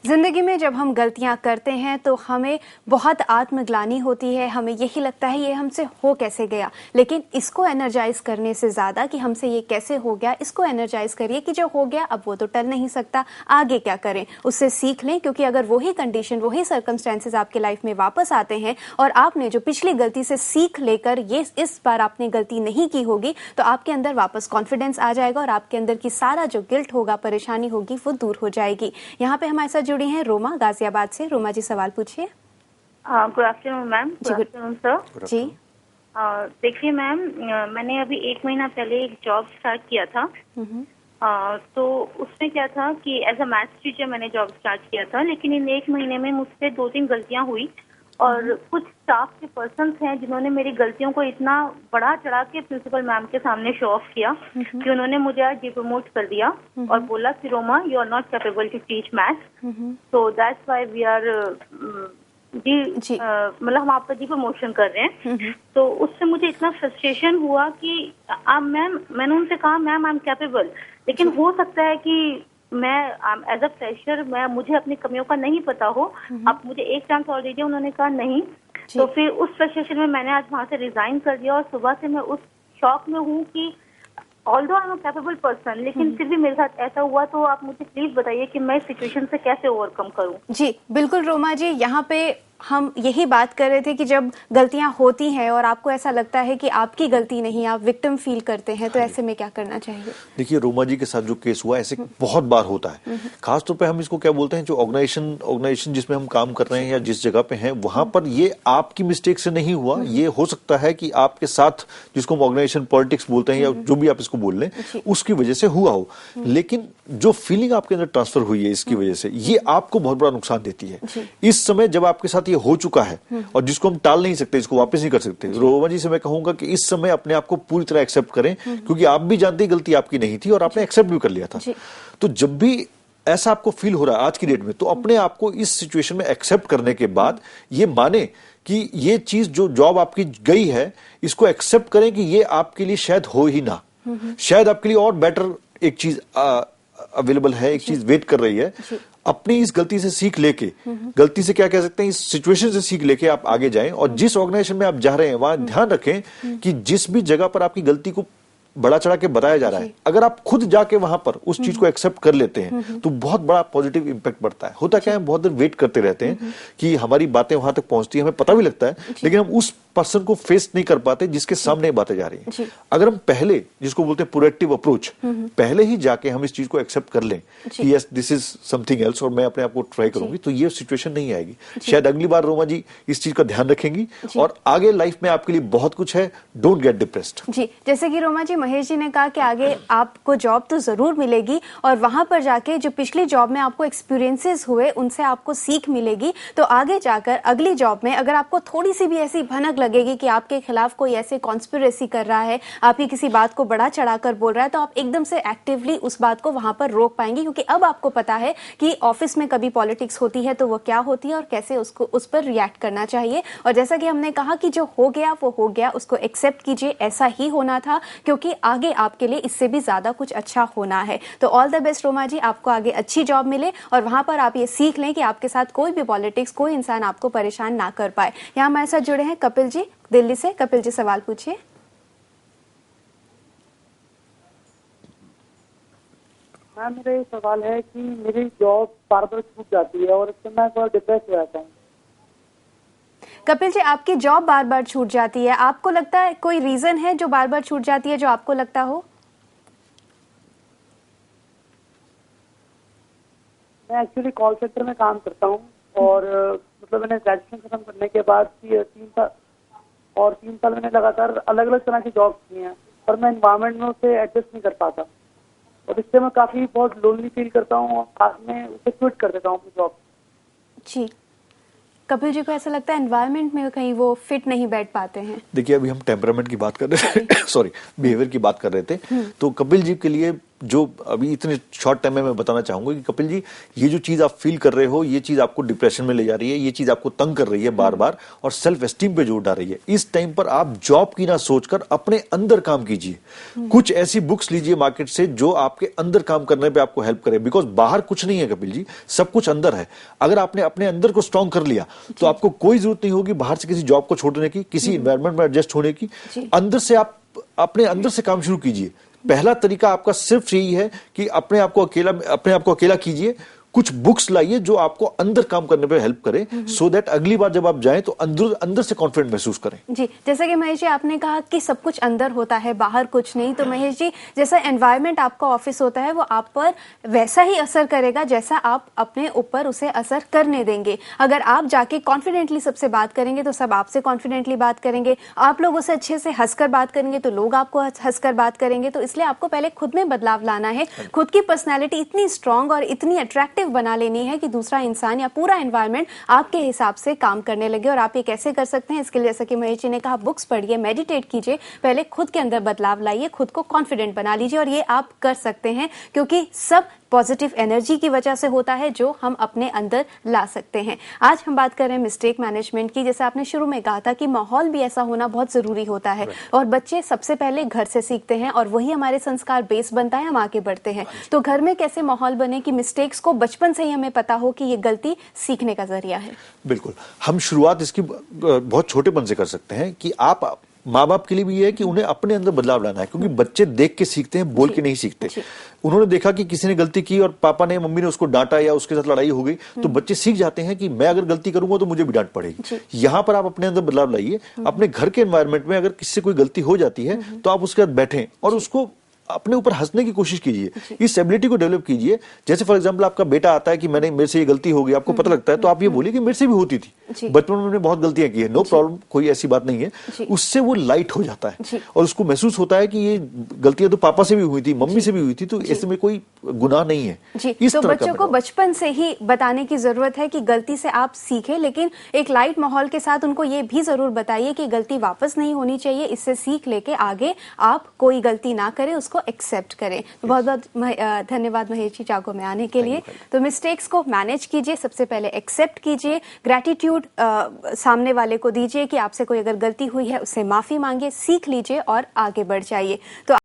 जिंदगी में जब हम गलतियां करते हैं तो हमें बहुत आत्मग्लानि होती है, हमें यही लगता है ये हमसे हो कैसे गया। लेकिन इसको एनर्जाइज करने से ज्यादा कि हमसे ये कैसे हो गया, इसको एनर्जाइज करिए कि जो हो गया अब वो तो टल नहीं सकता, आगे क्या करें, उससे सीख लें। क्योंकि अगर वही कंडीशन, वही सर्कमस्टेंसेज आपके लाइफ में वापस आते हैं और आपने जो पिछली गलती से सीख लेकर ये इस बार आपने गलती नहीं की होगी, तो आपके अंदर वापस कॉन्फिडेंस आ जाएगा और आपके अंदर की सारा जो गिल्ट होगा, परेशानी होगी, वो दूर हो जाएगी। यहाँ पे हमारे साथ जुड़ी हैं रोमा गाजियाबाद से। रोमा जी सवाल पूछिए। Good afternoon ma'am. Good afternoon sir. जी देखिए मैम, मैंने अभी 1 महीना पहले एक जॉब स्टार्ट किया था। तो उसमें क्या था कि एज अ मैथ्स टीचर मैंने जॉब स्टार्ट किया था, लेकिन इन 1 महीने में मुझसे 2-3 गलतियां हुई और कुछ स्टाफ के पर्सन हैं जिन्होंने मेरी गलतियों को इतना बढ़ा चढ़ा के प्रिंसिपल मैम के सामने शो ऑफ किया कि उन्होंने मुझे आज डिप्रोमोट कर दिया और बोला कि Roma you are not capable to teach maths, so that's why we are मतलब हम आपका डिप्रोमोशन कर रहे हैं। तो उससे मुझे इतना फ्रस्ट्रेशन हुआ कि मैम, मैंने उनसे कहा मैम आई एम कैपेबल, लेकिन हो सकता है कि मैं एज अ फ्रेशर मुझे अपनी कमियों का नहीं पता हो, आप मुझे एक चांस और दीजिए। उन्होंने कहा नहीं। तो फिर उस फ्रस्ट्रेशन में मैंने आज वहाँ से रिजाइन कर दिया और सुबह से मैं उस शॉक में हूँ कि although I am a capable person, लेकिन फिर भी मेरे साथ ऐसा हुआ। तो आप मुझे प्लीज बताइए कि मैं इस सिचुएशन से कैसे ओवरकम करूँ। जी बिल्कुल रोमा जी, यहाँ पे हम यही बात कर रहे थे कि जब गलतियां होती हैं और आपको ऐसा लगता है कि आपकी गलती नहीं, आप विक्टिम फील करते हैं, तो ऐसे में क्या करना चाहिए? देखिए रोमा जी के साथ जो केस हुआ ऐसे बहुत बार होता है। खासतौर पे हम इसको क्या बोलते हैं, जो ऑर्गेनाइजेशन जिसमें हम काम कर रहे हैं या जिस जगह पे हैं वहां पर ये आपकी मिस्टेक से नहीं हुआ। ये हो सकता है कि आपके साथ, जिसको हम ऑर्गेनाइजेशन पॉलिटिक्स बोलते हैं या जो भी आप इसको बोल लें, उसकी वजह से हुआ हो। लेकिन जो फीलिंग आपके अंदर ट्रांसफर हुई है इसकी वजह से, ये आपको बहुत बड़ा नुकसान देती है। इस समय जब आपके साथ ये हो चुका है और जिसको हम टाल नहीं सकते, इसको वापस नहीं कर सकते, रोमा जी से मैं कहूंगा कि इस समय अपने आप को पूरी तरह एक्सेप्ट करें, क्योंकि आप भी जानते हैं गलती आपकी नहीं थी और आपने एक्सेप्ट भी कर लिया था। तो जब भी ऐसा आपको फील हो रहा है आज की डेट में, तो अपने आप को इस सिचुएशन में एक्सेप्ट करने के बाद ये माने कि ये चीज जो जॉब आपकी गई है, इसको एक्सेप्ट करें कि ये आपके लिए शायद हो ही ना, शायद आपके लिए और बेटर एक चीज अवेलेबल है, एक चीज वेट कर रही है। अपनी इस गलती से सीख लेके, गलती से क्या कह सकते हैं, इस सिचुएशन से सीख लेके आप आगे जाएं और जिस ऑर्गेनाइजेशन में आप जा रहे हैं वहां ध्यान रखें कि जिस भी जगह पर आपकी गलती को बड़ा चढ़ा के बताया जा रहा है, अगर आप खुद जाके वहां पर उस चीज को एक्सेप्ट कर लेते हैं तो बहुत बड़ा पॉजिटिव इंपैक्ट पड़ता है। होता क्या है, बहुत देर वेट करते रहते हैं कि हमारी बातें वहां तक पहुंचती है, हमें पता भी लगता है, लेकिन हम उस पर्सन को फेस नहीं कर पाते जिसके सामने बातें जा रही हैं। अगर हम पहले, जिसको बोलते हैं प्रोएक्टिव अप्रोच, पहले ही जाके हम इस चीज को एक्सेप्ट कर लें कि yes this is something else और मैं अपने आप को ट्राई करूंगी, तो ये सिचुएशन नहीं आएगी। शायद अगली बार रोमा जी इस चीज का ध्यान रखेंगी और आगे लाइफ में आपके लिए बहुत कुछ है। Don't get depressed. जी, जैसे कि रोमा जी, महेश जी ने कहा कि आगे आपको जॉब तो जरूर मिलेगी और वहां पर जाके जो पिछली जॉब में आपको एक्सपीरियंसेस हुए उनसे आपको सीख मिलेगी। तो आगे जाकर अगली जॉब में अगर आपको थोड़ी सी भी ऐसी भनक लगेगी कि आपके खिलाफ कोई ऐसे कॉन्स्पिरेसी कर रहा है, आपकी किसी बात को बढ़ा चढ़ाकर बोल रहा है, तो आप एकदम से एक्टिवली उस बात को वहां पर रोक पाएंगे। क्योंकि अब आपको पता है कि ऑफिस में कभी पॉलिटिक्स होती है तो वो क्या होती है और कैसे उसको उस पर रिएक्ट करना चाहिए। और जैसा कि हमने कहा कि जो हो गया वो हो गया, उसको एक्सेप्ट कीजिए, ऐसा ही होना था, क्योंकि आगे आपके लिए इससे भी ज्यादा कुछ अच्छा होना है। तो ऑल द बेस्ट रोमा जी, आपको आगे अच्छी जॉब मिले और वहां पर आप ये सीख लें कि आपके साथ कोई भी पॉलिटिक्स, कोई इंसान आपको परेशान ना कर पाए। यहाँ हमारे साथ जुड़े हैं कपिल जी दिल्ली से। कपिल जी सवाल पूछिए। मैम, मेरा ये सवाल है कि मेरी जॉब बार बार छूट जाती है और इससे मैं थोड़ा डिप्रेस हो जाता हूँ। कपिल जी, आपकी जॉब बार बार छूट जाती है, आपको लगता है कोई रीजन है जो बार बार छूट जाती है जो आपको लगता हो? मैं एक्चुअली कॉल सेंटर में काम करता हूँ और मतलब मैंने ग्रेजुएशन खत्म करने के बाद 3 साल मैंने लगातार अलग अलग तरह की जॉब की हैं, पर मैं एनवायरनमेंट में उसे एडजस्ट नहीं कर पाता और इससे मैं काफी बहुत लोनली फील करता हूँ और बाद में उसे क्विट कर देता हूँ अपनी जॉब। जी, कपिल जी को ऐसा लगता है एनवायरनमेंट में कहीं वो फिट नहीं बैठ पाते हैं। देखिए अभी हम टेम्परामेंट की बात कर रहे थे सॉरी, बिहेवियर की बात कर रहे थे। तो कपिल जी के लिए जो अभी इतने शॉर्ट टाइम में मैं बताना चाहूंगा कि कपिल जी, ये जो चीज आप फील कर रहे हो, ये चीज आपको डिप्रेशन में ले जा रही है, ये चीज आपको तंग कर रही है बार बार और सेल्फ एस्टीम पे जोर डाल रही है। इस टाइम पर आप जॉब की ना सोचकर अपने अंदर काम कीजिए। कुछ ऐसी बुक्स लीजिए मार्केट से जो आपके अंदर काम करने पे आपको हेल्प करे, बिकॉज बाहर कुछ नहीं है कपिल जी, सब कुछ अंदर है। अगर आपने अपने अंदर को स्ट्रांग कर लिया तो आपको कोई जरूरत नहीं होगी बाहर से किसी जॉब को छोड़ने की, किसी एनवायरमेंट में एडजस्ट होने की। अंदर से आप अपने अंदर से काम शुरू कीजिए। पहला तरीका आपका सिर्फ यही है कि अपने आप को अकेला कीजिए। कुछ बुक्स लाइए जो आपको अंदर काम करने पे हेल्प करे, सो दैट अगली बार जब आप जाएं तो अंदर से कॉन्फिडेंट महसूस करें। जी, जैसे कि महेश जी आपने कहा कि सब कुछ अंदर होता है, बाहर कुछ नहीं, तो महेश जी जैसा एनवायरनमेंट आपका ऑफिस होता है वो आप पर वैसा ही असर करेगा जैसा आप अपने ऊपर उसे असर करने देंगे। अगर आप जाके कॉन्फिडेंटली सबसे बात करेंगे तो सब आपसे कॉन्फिडेंटली बात करेंगे, आप लोगों से अच्छे से हंसकर बात करेंगे तो लोग आपको हंसकर बात करेंगे। तो इसलिए आपको पहले खुद में बदलाव लाना है, खुद की पर्सनैलिटी इतनी स्ट्रांग और इतनी अट्रैक्टिव बना लेनी है कि दूसरा इंसान या पूरा एनवायरनमेंट आपके हिसाब से काम करने लगे। और आप ये कैसे कर सकते हैं, इसके लिए जैसा कि महेश जी ने कहा, बुक्स पढ़िए, मेडिटेट कीजिए, पहले खुद के अंदर बदलाव लाइए, खुद को कॉन्फिडेंट बना लीजिए। और ये आप कर सकते हैं क्योंकि सब पॉजिटिव एनर्जी की वजह से होता है जो हम अपने अंदर ला सकते हैं। आज हम बात कर रहे हैं मिस्टेक मैनेजमेंट की। जैसे आपने शुरू में कहा था कि माहौल भी ऐसा होना बहुत जरूरी होता है और बच्चे सबसे पहले घर से सीखते हैं और वही हमारे संस्कार बेस बनता है, हम आगे बढ़ते हैं। तो घर में कैसे माहौल बने कि मिस्टेक्स को बचपन से ही हमें पता हो कि ये गलती सीखने का जरिया है। बिल्कुल, हम शुरुआत इसकी बहुत छोटेपन से कर सकते हैं कि आप माँ बाप के लिए भी ये है कि उन्हें अपने अंदर बदलाव लाना है, क्योंकि बच्चे देख के सीखते हैं, बोल के नहीं सीखते। उन्होंने देखा कि किसी ने गलती की और पापा ने मम्मी ने उसको डांटा या उसके साथ लड़ाई हो गई तो बच्चे सीख जाते हैं कि मैं अगर गलती करूंगा तो मुझे भी डांट पड़ेगी। यहाँ पर आप अपने अंदर बदलाव लाइए। अपने घर के एनवायरनमेंट में अगर किसी से कोई गलती हो जाती है तो आप उसके साथ बैठें और उसको अपने ऊपर हंसने की कोशिश कीजिए, इस एबिलिटी को डेवलप कीजिए। जैसे फॉर एग्जांपल आपका बेटा आता है कि मेरे से ये गलती हो गई, आपको पता लगता है, तो आप ये बोलिए कि मेरे से भी होती थी, बचपन में मैंने बहुत गलतियां की है, नो प्रॉब्लम, कोई ऐसी बात नहीं है। उससे वो लाइट हो जाता है और उसको महसूस होता है कि ये गलतियां तो पापा से भी हुई थी, मम्मी से भी हुई थी, तो इसमें कोई गुनाह नहीं है। जी, तो बच्चों को बचपन से ही बताने की जरूरत है कि गलती से आप सीखें, लेकिन एक लाइट माहौल के साथ उनको ये भी जरूर बताइए कि गलती वापस नहीं होनी चाहिए, इससे सीख लेके आगे आप कोई गलती ना करें, उसको एक्सेप्ट करें। बहुत बहुत धन्यवाद महेश जी जागो में आने के लिए। तो मिस्टेक्स को मैनेज कीजिए, सबसे पहले एक्सेप्ट कीजिए, ग्रैटिट्यूड सामने वाले को दीजिए कि आपसे कोई अगर गलती हुई है उससे माफी मांगिए, सीख लीजिए और आगे बढ़ जाइए। तो